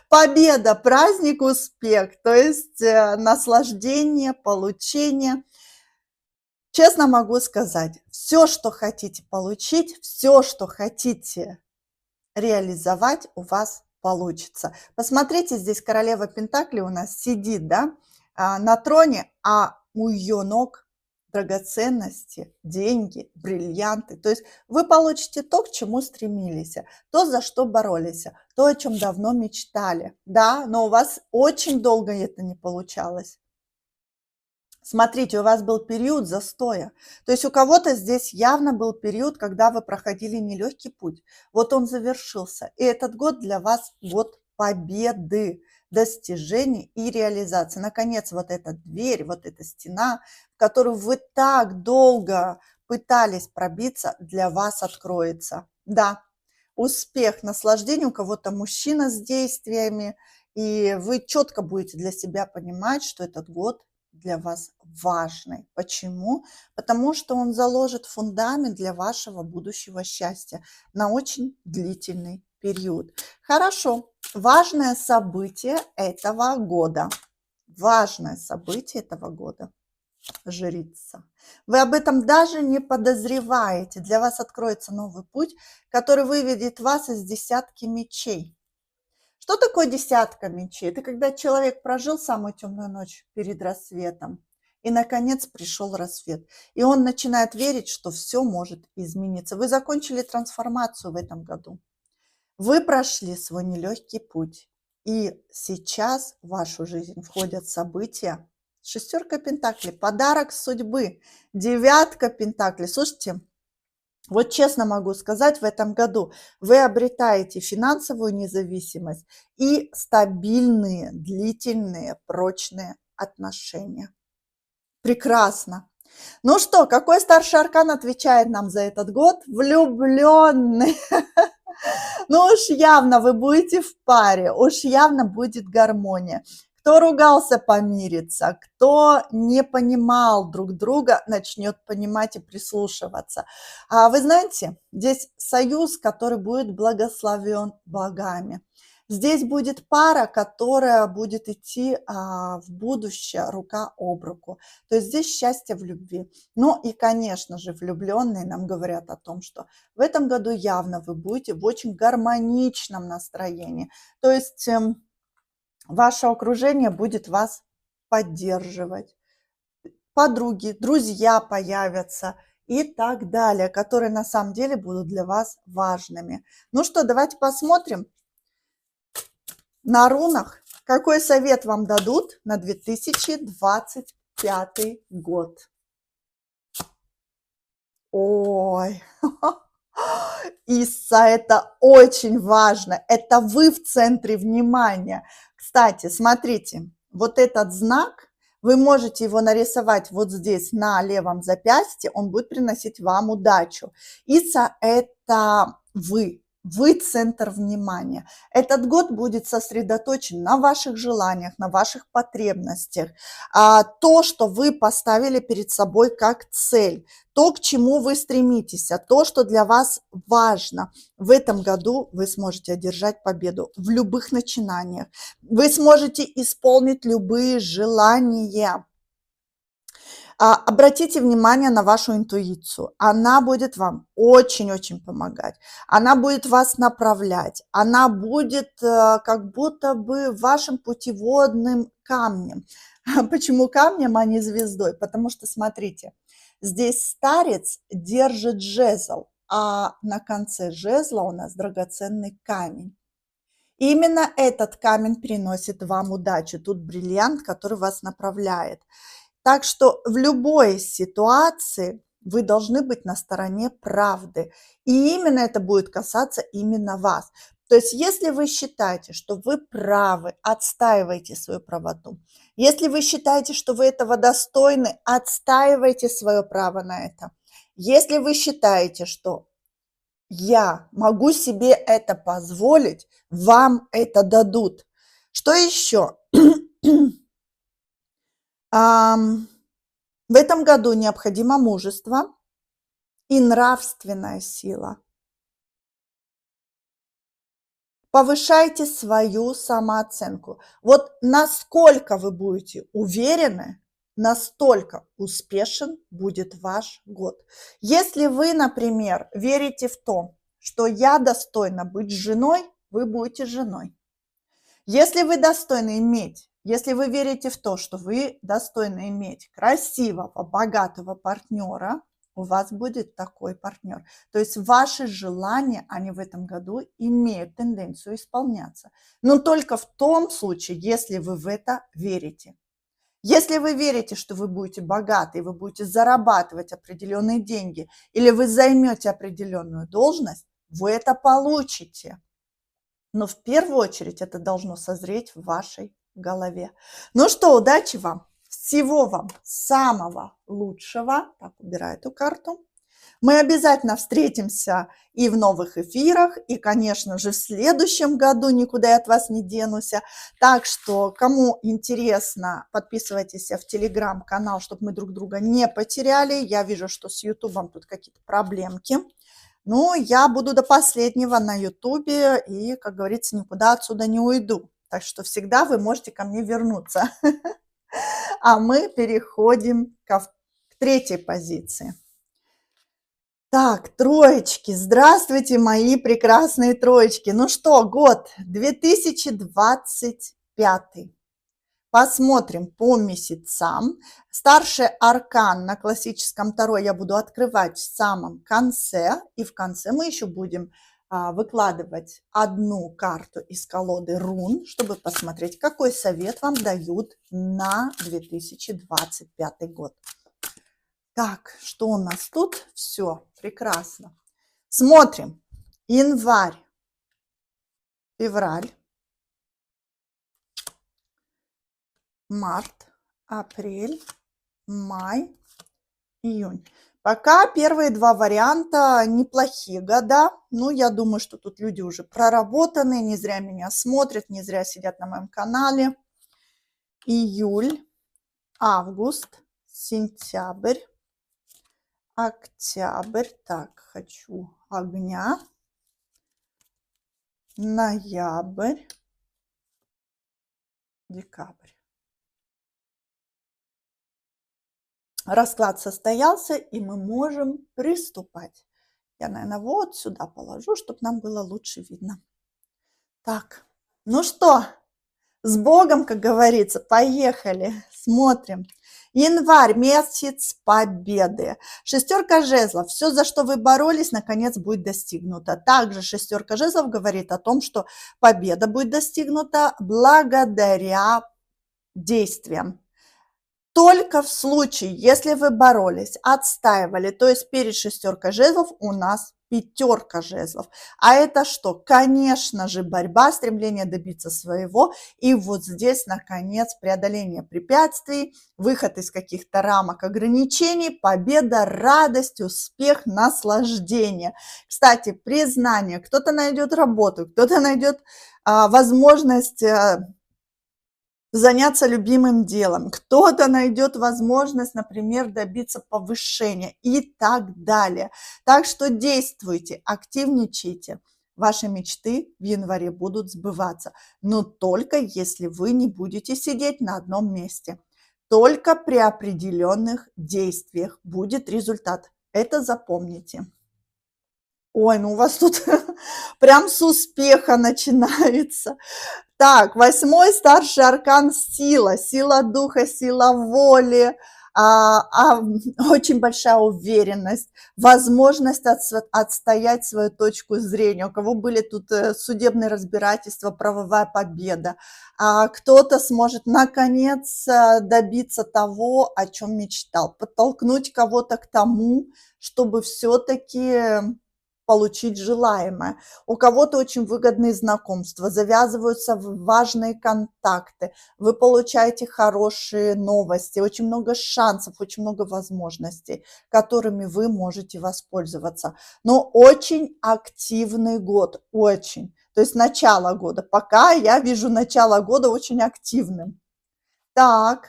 Победа, праздник, успех, то есть наслаждение, получение. Честно могу сказать, все, что хотите получить, все, что хотите реализовать, у вас получится. Посмотрите, здесь королева Пентаклей у нас сидит, да, на троне, а у ее ног драгоценности, деньги, бриллианты. То есть вы получите то, к чему стремились, то, за что боролись, то, о чем давно мечтали. Да, но у вас очень долго это не получалось. Смотрите, у вас был период застоя. То есть у кого-то здесь явно был период, когда вы проходили нелегкий путь. Вот он завершился. И этот год для вас год победы, достижений и реализации. Наконец, вот эта дверь, вот эта стена, в которую вы так долго пытались пробиться, для вас откроется. Да, успех, наслаждение, у кого-то мужчина с действиями, и вы четко будете для себя понимать, что этот год для вас важный. Почему? Потому что он заложит фундамент для вашего будущего счастья на очень длительный период. Хорошо. Важное событие этого года. Важное событие этого года. Жрица. Вы об этом даже не подозреваете. Для вас откроется новый путь, который выведет вас из десятки мечей. Что такое десятка мечей? Это когда человек прожил самую темную ночь перед рассветом, и, наконец, пришел рассвет. И он начинает верить, что все может измениться. Вы закончили трансформацию в этом году. Вы прошли свой нелегкий путь. И сейчас в вашу жизнь входят события. Шестерка пентаклей, подарок судьбы, девятка пентаклей. Слушайте, вот честно могу сказать, в этом году вы обретаете финансовую независимость и стабильные, длительные, прочные отношения. Прекрасно. Ну что, какой старший аркан отвечает нам за этот год? Влюбленный. Ну уж явно вы будете в паре, уж явно будет гармония. Кто ругался, помирится, кто не понимал друг друга, начнет понимать и прислушиваться. А вы знаете, здесь союз, который будет благословен богами. Здесь будет пара, которая будет идти в будущее рука об руку. То есть здесь счастье в любви. Ну и, конечно же, влюбленные нам говорят о том, что в этом году явно вы будете в очень гармоничном настроении. То есть ваше окружение будет вас поддерживать. Подруги, друзья появятся и так далее, которые на самом деле будут для вас важными. Ну что, давайте посмотрим, на рунах. Какой совет вам дадут на 2025 год? Ой, Исса, это очень важно. Это вы в центре внимания. Кстати, смотрите, вот этот знак, вы можете его нарисовать вот здесь на левом запястье, он будет приносить вам удачу. Исса – это вы центр внимания. Этот год будет сосредоточен на ваших желаниях, на ваших потребностях. То, что вы поставили перед собой как цель, то, к чему вы стремитесь, то, что для вас важно. В этом году вы сможете одержать победу в любых начинаниях. Вы сможете исполнить любые желания. Обратите внимание на вашу интуицию. Она будет вам очень-очень помогать. Она будет вас направлять. Она будет как будто бы вашим путеводным камнем. Почему камнем, а не звездой? Потому что, смотрите, здесь старец держит жезл, а на конце жезла у нас драгоценный камень. Именно этот камень приносит вам удачу. Тут бриллиант, который вас направляет. Так что в любой ситуации вы должны быть на стороне правды. И именно это будет касаться именно вас. То есть если вы считаете, что вы правы, отстаивайте свою правоту. Если вы считаете, что вы этого достойны, отстаивайте свое право на это. Если вы считаете, что я могу себе это позволить, вам это дадут. Что еще? В этом году необходимо мужество и нравственная сила. Повышайте свою самооценку. Вот насколько вы будете уверены, настолько успешен будет ваш год. Если вы, например, верите в то, что я достойна быть женой, вы будете женой. Если вы достойны иметь, если вы верите в то, что вы достойны иметь красивого, богатого партнера, у вас будет такой партнер. То есть ваши желания, они в этом году имеют тенденцию исполняться. Но только в том случае, если вы в это верите. Если вы верите, что вы будете богаты, вы будете зарабатывать определенные деньги, или вы займете определенную должность, вы это получите. Но в первую очередь это должно созреть в вашей голове. Ну что, удачи вам! Всего вам самого лучшего. Так, убираю эту карту. Мы обязательно встретимся и в новых эфирах, и, конечно же, в следующем году никуда я от вас не денусь. Так что, кому интересно, подписывайтесь в телеграм-канал, чтобы мы друг друга не потеряли. Я вижу, что с ютубом тут какие-то проблемки. Ну, я буду до последнего на ютубе и, как говорится, никуда отсюда не уйду. Так что всегда вы можете ко мне вернуться. А мы переходим к третьей позиции. Так, троечки. Здравствуйте, мои прекрасные троечки. Ну что, год 2025. Посмотрим по месяцам. Старший аркан на классическом Таро я буду открывать в самом конце. И в конце мы еще будем выкладывать одну карту из колоды рун, чтобы посмотреть, какой совет вам дают на 2025 год. Так, что у нас тут? Все, прекрасно. Смотрим. Январь, февраль, март, апрель, май, июнь. Пока первые два варианта неплохие года. Ну, я думаю, что тут люди уже проработанные, не зря меня смотрят, не зря сидят на моем канале. Июль, август, сентябрь, октябрь. Так, хочу огня. Ноябрь, декабрь. Расклад состоялся, и мы можем приступать. Я, наверное, вот сюда положу, чтобы нам было лучше видно. Так, ну что, С Богом, как говорится, поехали, смотрим. Январь, месяц победы. Шестерка жезлов. Все, за что вы боролись, наконец будет достигнуто. Также шестерка жезлов говорит о том, что победа будет достигнута благодаря действиям. Только в случае, если вы боролись, отстаивали, то есть перед шестеркой жезлов у нас пятерка жезлов. А это что? Конечно же, борьба, стремление добиться своего. И вот здесь, наконец, преодоление препятствий, выход из каких-то рамок ограничений, победа, радость, успех, наслаждение. Кстати, признание. Кто-то найдет работу, кто-то найдет возможность заняться любимым делом, кто-то найдет возможность, например, добиться повышения и так далее. Так что действуйте, активничайте. Ваши мечты в январе будут сбываться, но только если вы не будете сидеть на одном месте. Только при определенных действиях будет результат. Это запомните. Ой, ну у вас тут прям с успеха начинается. Так, 8-й старший аркан – сила духа, сила воли, очень большая уверенность, возможность отстоять свою точку зрения. У кого были тут судебные разбирательства, правовая победа. Кто-то сможет наконец добиться того, о чем мечтал, подтолкнуть кого-то к тому, чтобы все-таки получить желаемое. У кого-то очень выгодные знакомства, завязываются важные контакты, вы получаете хорошие новости, очень много шансов, очень много возможностей, которыми вы можете воспользоваться. Но очень активный год, очень. То есть начало года. Пока я вижу начало года очень активным. Так.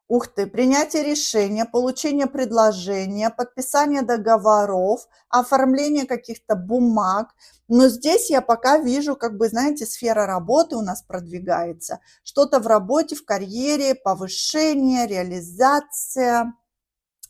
Ух ты, принятие решения, получение предложения, подписание договоров, оформление каких-то бумаг. Но здесь я пока вижу, как бы, знаете, сфера работы у нас продвигается. Что-то в работе, в карьере, повышение, реализация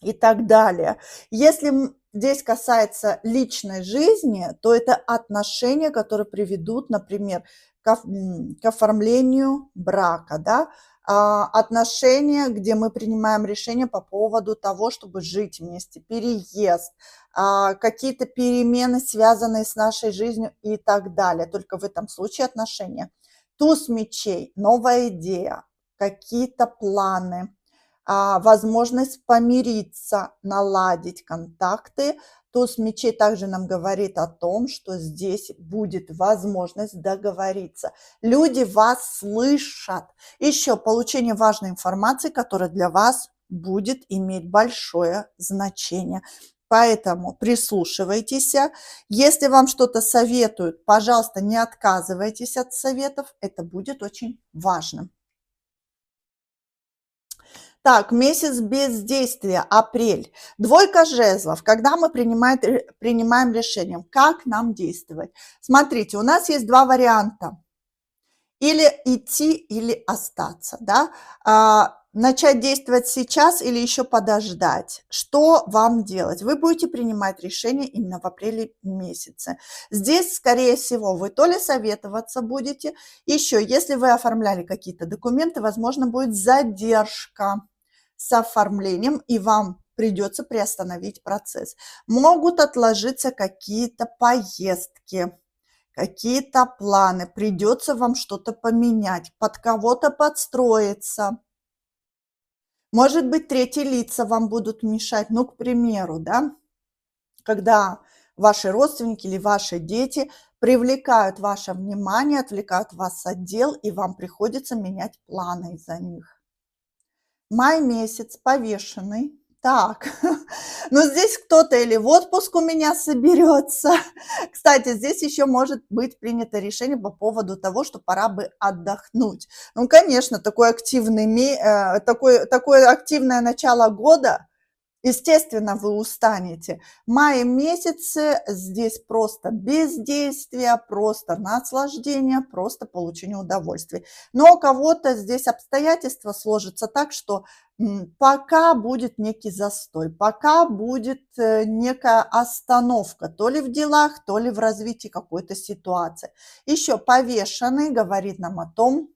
и так далее. Если здесь касается личной жизни, то это отношения, которые приведут, например, к оформлению брака, да, отношения, где мы принимаем решение по поводу того, чтобы жить вместе, переезд, какие-то перемены, связанные с нашей жизнью и так далее. Только в этом случае отношения. Туз мечей, новая идея, какие-то планы, возможность помириться, наладить контакты. Туз мечей также нам говорит о том, что здесь будет возможность договориться. Люди вас слышат. Еще получение важной информации, которая для вас будет иметь большое значение. Поэтому прислушивайтесь. Если вам что-то советуют, пожалуйста, не отказывайтесь от советов. Это будет очень важным. Так, месяц бездействия, апрель. Двойка жезлов. Когда мы принимаем решение, как нам действовать? Смотрите, у нас есть два варианта. Или идти, или остаться. Да? Начать действовать сейчас или еще подождать. Что вам делать? Вы будете принимать решение именно в апреле месяце. Здесь, скорее всего, вы то ли советоваться будете, еще, если вы оформляли какие-то документы, возможно, будет задержка с оформлением, и вам придется приостановить процесс. Могут отложиться какие-то поездки, какие-то планы, придется вам что-то поменять, под кого-то подстроиться. Может быть, третьи лица вам будут мешать, ну, к примеру, да, когда ваши родственники или ваши дети привлекают ваше внимание, отвлекают вас от дел, и вам приходится менять планы из-за них. Май месяц, повешенный. Так, ну здесь кто-то или в отпуск у меня соберется. Кстати, здесь еще может быть принято решение по поводу того, что пора бы отдохнуть. Ну, конечно, такое активное начало года, естественно, вы устанете. Май месяце здесь просто бездействие, просто наслаждение, просто получение удовольствия. Но у кого-то здесь обстоятельства сложатся так, что пока будет некий застой, пока будет некая остановка, то ли в делах, то ли в развитии какой-то ситуации. Еще повешенный говорит нам о том,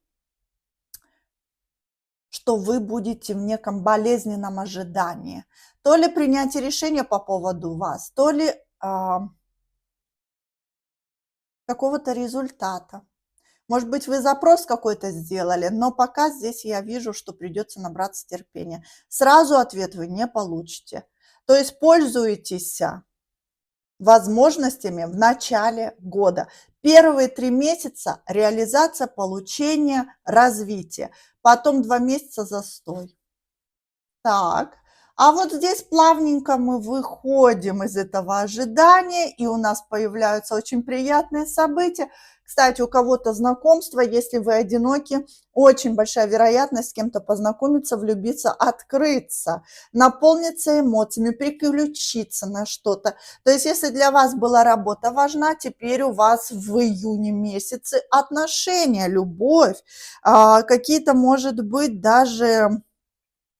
что вы будете в неком болезненном ожидании. То ли принятие решения по поводу вас, то ли какого-то результата. Может быть, вы запрос какой-то сделали, но пока здесь я вижу, что придется набраться терпения. Сразу ответ вы не получите. То есть пользуйтесь возможностями в начале года. Первые 3 месяца реализация, получение, развитие. Потом 2 месяца застой. Так, а вот здесь плавненько мы выходим из этого ожидания, и у нас появляются очень приятные события. Кстати, у кого-то знакомство, если вы одиноки, очень большая вероятность с кем-то познакомиться, влюбиться, открыться, наполниться эмоциями, переключиться на что-то. То есть, если для вас была работа важна, теперь у вас в июне месяце отношения, любовь, какие-то, может быть, даже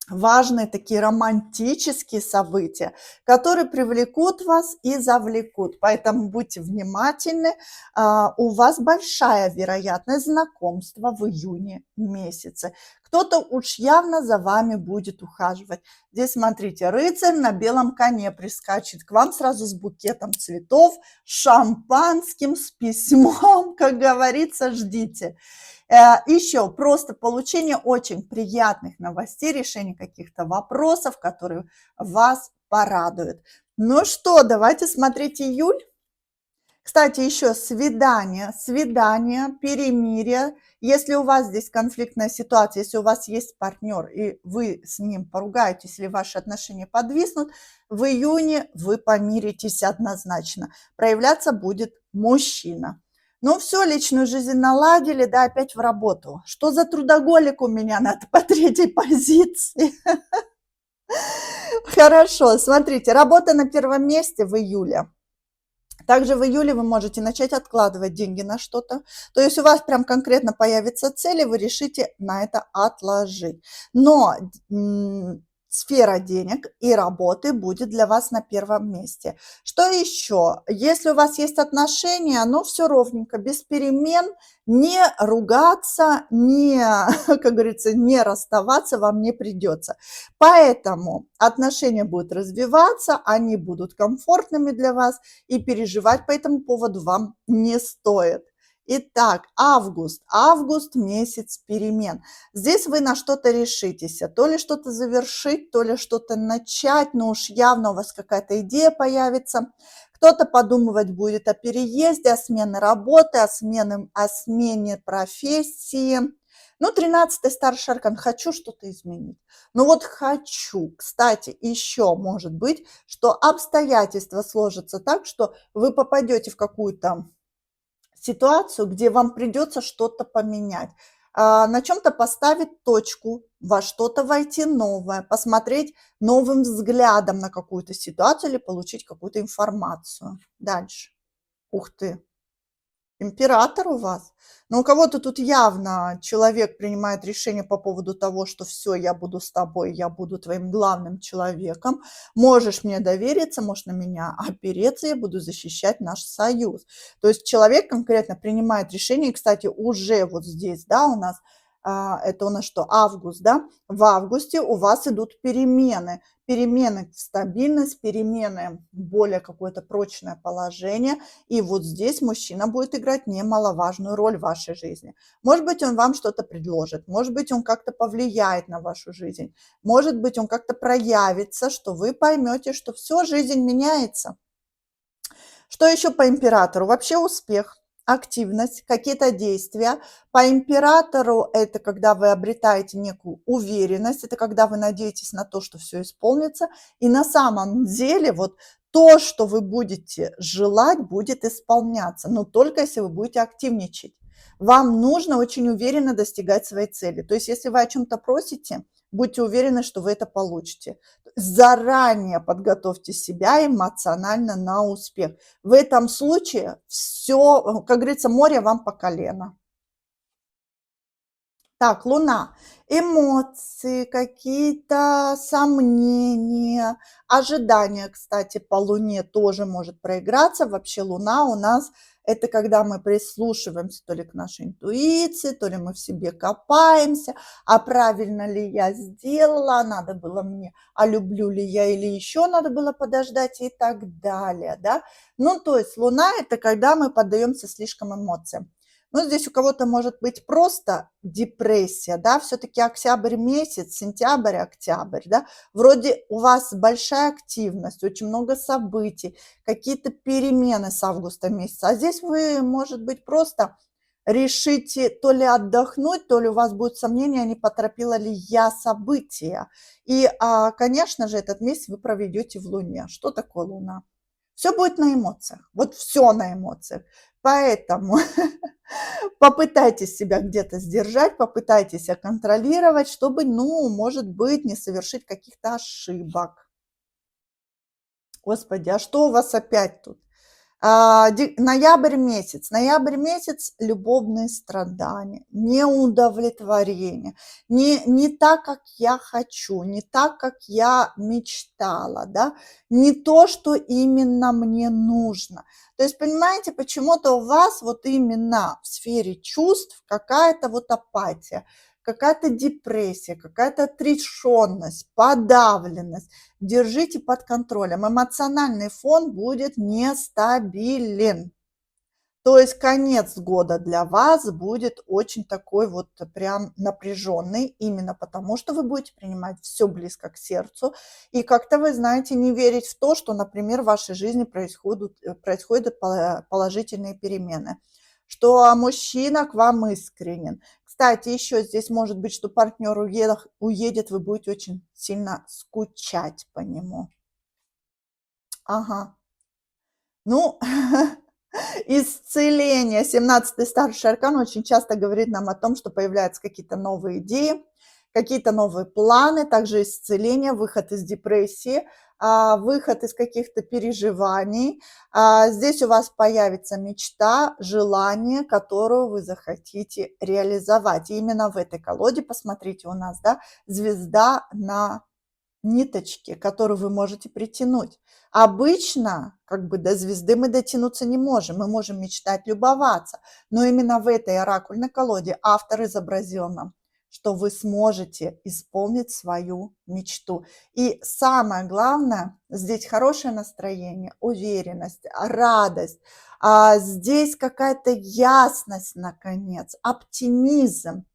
важные такие романтические события, которые привлекут вас и завлекут. Поэтому будьте внимательны. У вас большая вероятность знакомства в июне месяце. Кто-то уж явно за вами будет ухаживать. Здесь, смотрите, рыцарь на белом коне прискачет к вам сразу с букетом цветов, шампанским, с письмом, как говорится, ждите. Еще просто получение очень приятных новостей, решение каких-то вопросов, которые вас порадуют. Ну что, давайте смотреть июль. Кстати, еще свидание, перемирие. Если у вас здесь конфликтная ситуация, если у вас есть партнер, и вы с ним поругаетесь, или ваши отношения подвиснут, в июне вы помиритесь однозначно. Проявляться будет мужчина. Ну все, личную жизнь наладили, да, опять в работу. Что за трудоголик у меня по 3-й позиции? Хорошо, смотрите, работа на первом месте в июле. Также в июле вы можете начать откладывать деньги на что-то. То есть у вас прям конкретно появятся цели, вы решите на это отложить. Но сфера денег и работы будет для вас на первом месте. Что еще? Если у вас есть отношения, но все ровненько, без перемен, не ругаться, не, как говорится, не расставаться вам не придется. Поэтому отношения будут развиваться, они будут комфортными для вас, и переживать по этому поводу вам не стоит. Итак, август. Август – месяц перемен. Здесь вы на что-то решитесь, то ли что-то завершить, то ли что-то начать, но уж явно у вас какая-то идея появится. Кто-то подумывать будет о переезде, о смене работы, о смене профессии. Ну, 13-й старший аркан. Хочу что-то изменить. Ну вот хочу. Кстати, еще может быть, что обстоятельства сложатся так, что вы попадете в какую-то ситуацию, где вам придется что-то поменять, на чем-то поставить точку, во что-то войти новое, посмотреть новым взглядом на какую-то ситуацию или получить какую-то информацию. Дальше. Ух ты! Император у вас. Но у кого-то тут явно человек принимает решение по поводу того, что все, я буду с тобой, я буду твоим главным человеком. Можешь мне довериться, можешь на меня опереться, я буду защищать наш союз. То есть человек конкретно принимает решение. И, кстати, уже вот здесь, да, у нас, это у нас что, август, да? В августе у вас идут перемены. Перемены в стабильность, перемены в более какое-то прочное положение. И вот здесь мужчина будет играть немаловажную роль в вашей жизни. Может быть, он вам что-то предложит, может быть, он как-то повлияет на вашу жизнь, может быть, он как-то проявится, что вы поймете, что все, жизнь меняется. Что еще по императору? Вообще успех, активность, какие-то действия. По императору это когда вы обретаете некую уверенность, это когда вы надеетесь на то, что все исполнится. И на самом деле вот то, что вы будете желать, будет исполняться, но только если вы будете активничать. Вам нужно очень уверенно достигать своей цели. То есть если вы о чем-то просите, будьте уверены, что вы это получите. Заранее подготовьте себя эмоционально на успех. В этом случае все, как говорится, море вам по колено. Так, Луна. Эмоции, какие-то сомнения, ожидания, кстати, по Луне тоже может проиграться. Вообще Луна у нас это когда мы прислушиваемся то ли к нашей интуиции, то ли мы в себе копаемся, а правильно ли я сделала, надо было мне, а люблю ли я или еще надо было подождать и так далее, да. Ну, то есть Луна это когда мы поддаемся слишком эмоциям. Ну, здесь у кого-то может быть просто депрессия, да, все-таки октябрь месяц, сентябрь, октябрь, да, вроде у вас большая активность, очень много событий, какие-то перемены с августа месяца, а здесь вы, может быть, просто решите то ли отдохнуть, то ли у вас будет сомнение, не поторопила ли я события. И, конечно же, этот месяц вы проведете в Луне. Что такое Луна? Все будет на эмоциях, вот все на эмоциях. Поэтому попытайтесь себя где-то сдержать, попытайтесь себя контролировать, чтобы, ну, может быть, не совершить каких-то ошибок. Господи, а что у вас опять тут? Ноябрь месяц любовные страдания, неудовлетворение, не так, как я хочу, не так, как я мечтала, да, не то, что именно мне нужно. То есть, понимаете, почему-то у вас вот именно в сфере чувств какая-то вот апатия, какая-то депрессия, какая-то отрешенность, подавленность. Держите под контролем. Эмоциональный фон будет нестабилен. То есть конец года для вас будет очень такой вот прям напряженный, именно потому что вы будете принимать все близко к сердцу. И как-то вы знаете, не верить в то, что, например, в вашей жизни происходят положительные перемены, что мужчина к вам искренен. Кстати, еще здесь может быть, что партнер уедет, вы будете очень сильно скучать по нему. Ага. Ну, исцеление. 17-й старший аркан очень часто говорит нам о том, что появляются какие-то новые идеи, какие-то новые планы, также исцеление, выход из депрессии, выход из каких-то переживаний. Здесь у вас появится мечта, желание, которую вы захотите реализовать. И именно в этой колоде, посмотрите, у нас, да, звезда на ниточки, которую вы можете притянуть. Обычно, как бы до звезды мы дотянуться не можем, мы можем мечтать, любоваться, но именно в этой оракульной колоде автор изобразил нам, что вы сможете исполнить свою мечту. И самое главное, здесь хорошее настроение, уверенность, радость, здесь какая-то ясность, наконец, оптимизм.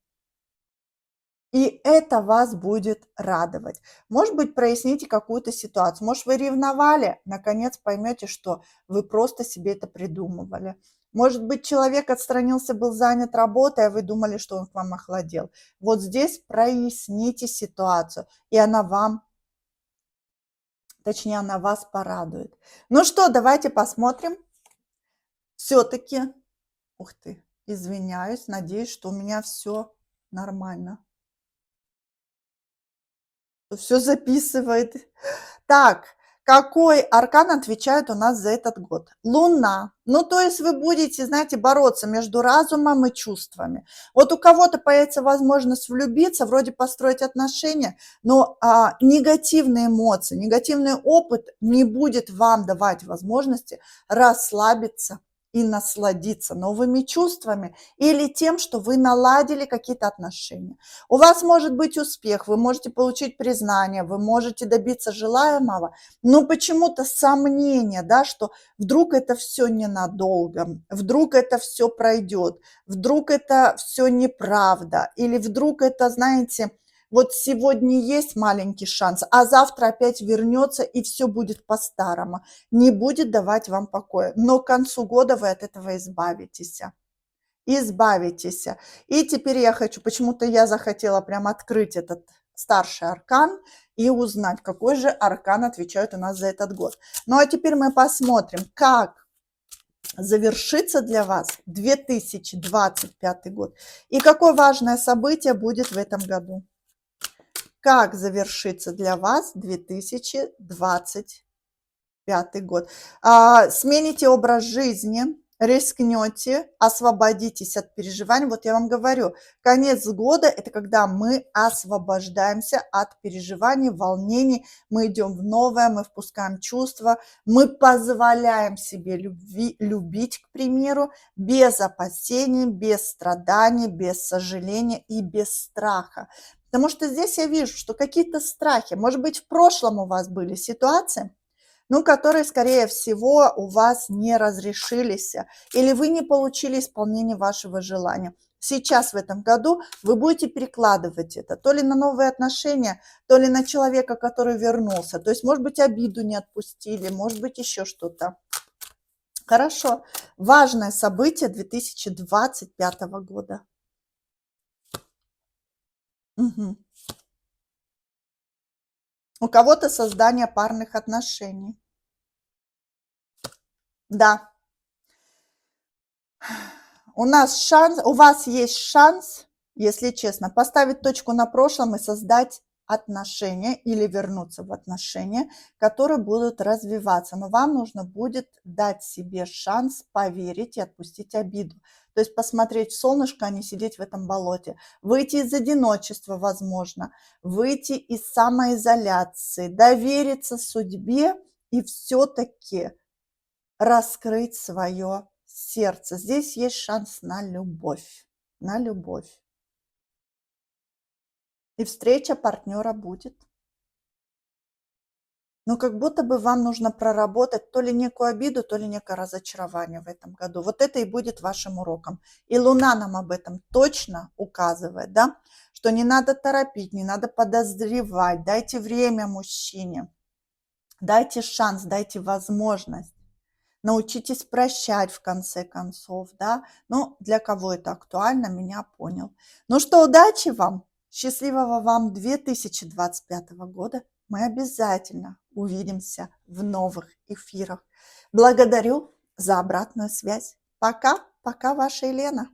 И это вас будет радовать. Может быть, проясните какую-то ситуацию. Может, вы ревновали, наконец поймете, что вы просто себе это придумывали. Может быть, человек отстранился, был занят работой, а вы думали, что он к вам охладел. Вот здесь проясните ситуацию, и она вам, точнее, она вас порадует. Ну что, давайте посмотрим. Все-таки, ух ты, извиняюсь, надеюсь, что у меня все нормально. Все записывает. Так, какой аркан отвечает у нас за этот год? Луна. Ну, то есть вы будете, знаете, бороться между разумом и чувствами. Вот у кого-то появится возможность влюбиться, вроде построить отношения, но негативные эмоции, негативный опыт не будет вам давать возможности расслабиться и насладиться новыми чувствами или тем, что вы наладили какие-то отношения. У вас может быть успех, вы можете получить признание, вы можете добиться желаемого, но почему-то сомнение, да, что вдруг это все ненадолго, вдруг это все пройдет, вдруг это все неправда, или вдруг это, знаете, вот сегодня есть маленький шанс, а завтра опять вернется и все будет по-старому, не будет давать вам покоя. Но к концу года вы от этого избавитесь. Избавитесь. И теперь я хочу, почему-то я захотела прям открыть этот старший аркан и узнать, какой же аркан отвечает у нас за этот год. Ну а теперь мы посмотрим, как завершится для вас 2025 год и какое важное событие будет в этом году. Как завершится для вас 2025 год. Смените образ жизни, рискнете, освободитесь от переживаний. Вот я вам говорю, конец года – это когда мы освобождаемся от переживаний, волнений, мы идем в новое, мы впускаем чувства, мы позволяем себе любить, к примеру, без опасений, без страданий, без сожаления и без страха. Потому что здесь я вижу, что какие-то страхи, может быть, в прошлом у вас были ситуации, ну, которые, скорее всего, у вас не разрешились, или вы не получили исполнение вашего желания. Сейчас, в этом году, вы будете перекладывать это то ли на новые отношения, то ли на человека, который вернулся. То есть, может быть, обиду не отпустили, может быть, еще что-то. Хорошо. Важное событие 2025 года. Угу. У кого-то создание парных отношений. Да. У вас есть шанс, если честно, поставить точку на прошлом и создать отношения или вернуться в отношения, которые будут развиваться. Но вам нужно будет дать себе шанс поверить и отпустить обиду. То есть посмотреть в солнышко, а не сидеть в этом болоте. Выйти из одиночества, возможно, выйти из самоизоляции, довериться судьбе и все-таки раскрыть свое сердце. Здесь есть шанс на любовь, на любовь. И встреча партнера будет. Но как будто бы вам нужно проработать то ли некую обиду, то ли некое разочарование в этом году. Вот это и будет вашим уроком. И Луна нам об этом точно указывает, да, что не надо торопить, не надо подозревать, дайте время мужчине, дайте шанс, дайте возможность. Научитесь прощать в конце концов, да. Ну, для кого это актуально, меня понял. Ну что, удачи вам, счастливого вам 2025 года. Мы обязательно увидимся в новых эфирах. Благодарю за обратную связь. Пока, пока, ваша Елена.